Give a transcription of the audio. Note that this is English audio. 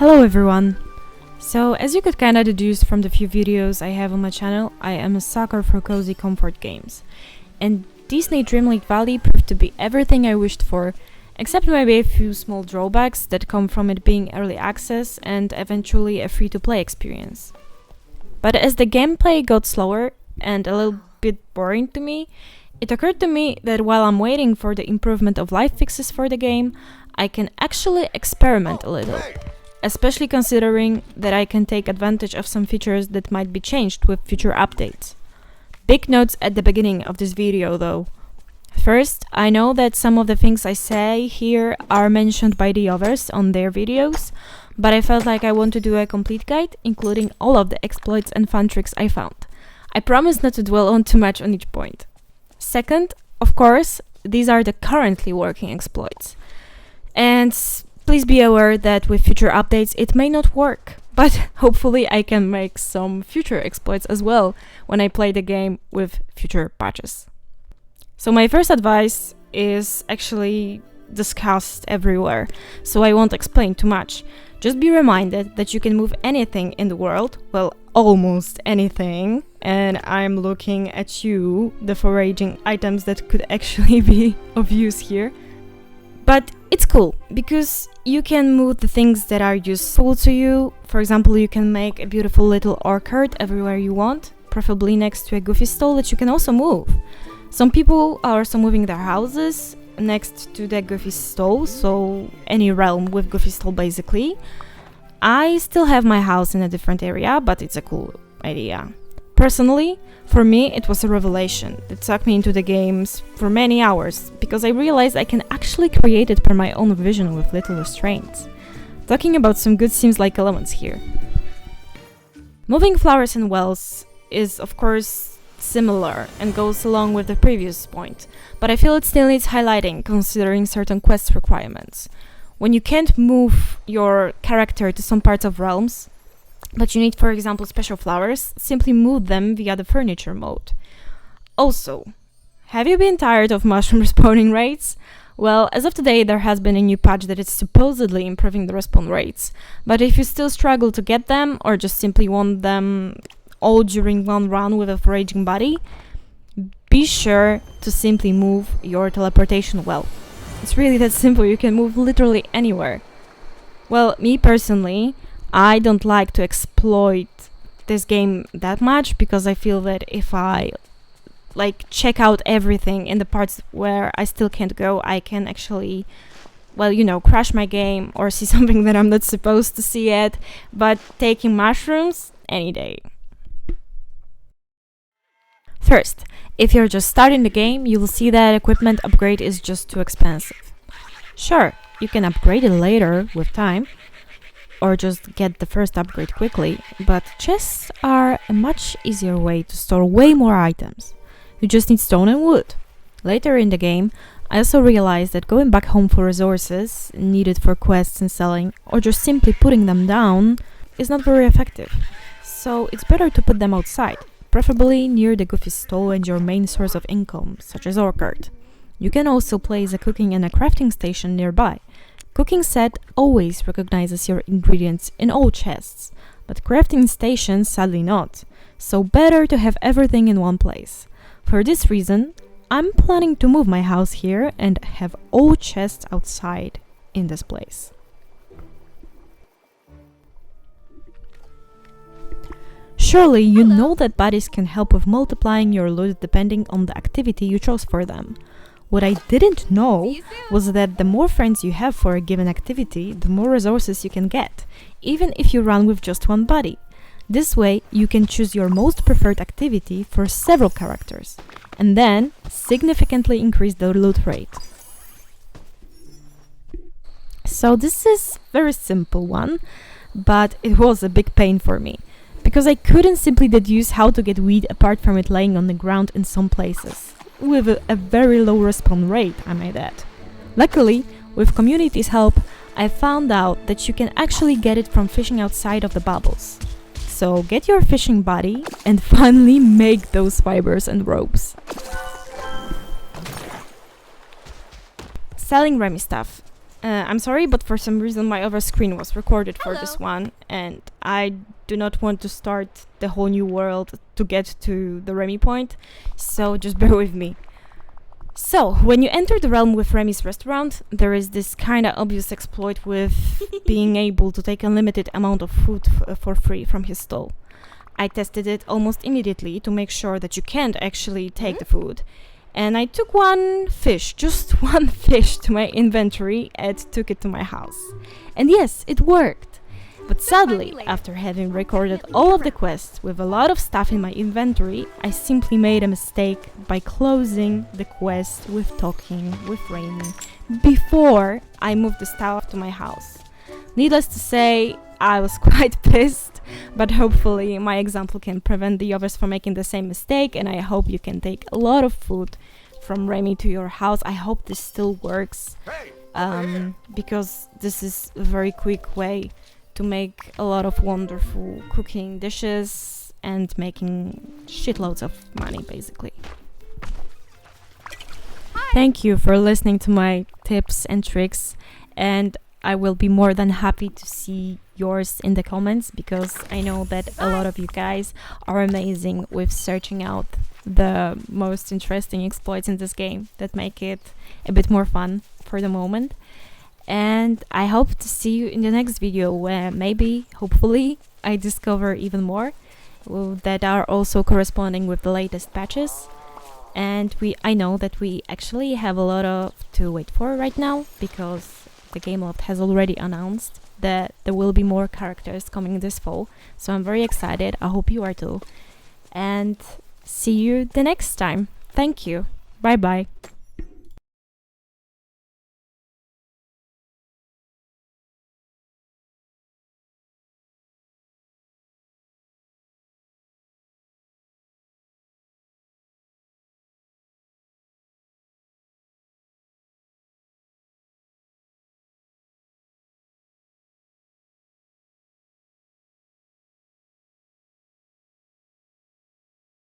Hello everyone! So, as you could kinda deduce from the few videos I have on my channel, I am a sucker for cozy comfort games. And Disney Dreamlight Valley proved to be everything I wished for, except maybe a few small drawbacks that come from it being early access and eventually a free-to-play experience. But as the gameplay got slower and a little bit boring to me, it occurred to me that while I'm waiting for the improvement of live fixes for the game, I can actually experiment a little. Especially considering that I can take advantage of some features that might be changed with future updates. Big notes at the beginning of this video though. First, I know that some of the things I say here are mentioned by the others on their videos, but I felt like I want to do a complete guide, including all of the exploits and fun tricks I found. I promise not to dwell on too much on each point. Second, of course, these are the currently working exploits. And please be aware that with future updates it may not work, but hopefully I can make some future exploits as well when I play the game with future patches. So my first advice is actually discussed everywhere, so I won't explain too much. Just be reminded that you can move anything in the world, well, almost anything, and I'm looking at you, the foraging items that could actually be of use here. But it's cool, because you can move the things that are useful to you. For example, you can make a beautiful little orchard everywhere you want, preferably next to a goofy stall that you can also move. Some people are also moving their houses next to the goofy stall, so any realm with goofy stall basically. I still have my house in a different area, but it's a cool idea. Personally, for me, it was a revelation. It sucked me into the games for many hours, because I realized I can actually create it per my own vision with little restraints. Talking about some good seems-like elements here. Moving flowers in wells is, of course, similar and goes along with the previous point, but I feel it still needs highlighting considering certain quest requirements. When you can't move your character to some parts of realms, but you need, for example, special flowers, simply move them via the furniture mode. Also, have you been tired of mushroom respawning rates? Well, as of today, there has been a new patch that is supposedly improving the respawn rates, but if you still struggle to get them, or just simply want them all during one run with a foraging body, be sure to simply move your teleportation well. It's really that simple, you can move literally anywhere. Well, me personally, I don't like to exploit this game that much, because I feel that if I check out everything in the parts where I still can't go, I can actually, crash my game or see something that I'm not supposed to see yet. But taking mushrooms, any day. First, if you're just starting the game, you will see that equipment upgrade is just too expensive. Sure, you can upgrade it later with time, or just get the first upgrade quickly, but chests are a much easier way to store way more items. You just need stone and wood. Later in the game, I also realized that going back home for resources needed for quests and selling, or just simply putting them down, is not very effective. So it's better to put them outside, preferably near the goofy stall and your main source of income, such as orchard. You can also place a cooking and a crafting station nearby. Cooking set always recognizes your ingredients in all chests, but crafting stations sadly not, so better to have everything in one place. For this reason, I'm planning to move my house here and have all chests outside in this place. Surely you know that bodies can help with multiplying your loot depending on the activity you chose for them. What I didn't know was that the more friends you have for a given activity, the more resources you can get, even if you run with just one buddy. This way, you can choose your most preferred activity for several characters, and then significantly increase the loot rate. So this is a very simple one, but it was a big pain for me, because I couldn't simply deduce how to get wheat apart from it laying on the ground in some places, with a very low respawn rate, I might add. Luckily, with community's help, I found out that you can actually get it from fishing outside of the bubbles. So get your fishing buddy and finally make those fibers and ropes. Selling Remy stuff. I'm sorry, but for some reason my other screen was recorded for this one, and I do not want to start the whole new world to get to the Remy point, so just bear with me. So, when you enter the realm with Remy's restaurant, there is this kinda obvious exploit with being able to take a limited amount of food for free from his stall. I tested it almost immediately to make sure that you can't actually take the food. And I took one fish, just one fish, to my inventory and took it to my house. And yes, it worked. But sadly, after having recorded all of the quests with a lot of stuff in my inventory, I simply made a mistake by closing the quest with talking with Remy before I moved the stuff to my house. Needless to say, I was quite pissed, but hopefully my example can prevent the others from making the same mistake, and I hope you can take a lot of food from Remy to your house. I hope this still works, because this is a very quick way to make a lot of wonderful cooking dishes and making shitloads of money, basically. Thank you for listening to my tips and tricks, and I will be more than happy to see yours in the comments, because I know that a lot of you guys are amazing with searching out the most interesting exploits in this game that make it a bit more fun for the moment. And I hope to see you in the next video, where maybe, hopefully, I discover even more that are also corresponding with the latest patches. And I know that we actually have a lot of to wait for right now, because the Gameloft has already announced that there will be more characters coming this fall, so I'm very excited. I hope you are too. And see you the next time. Thank you. Bye bye.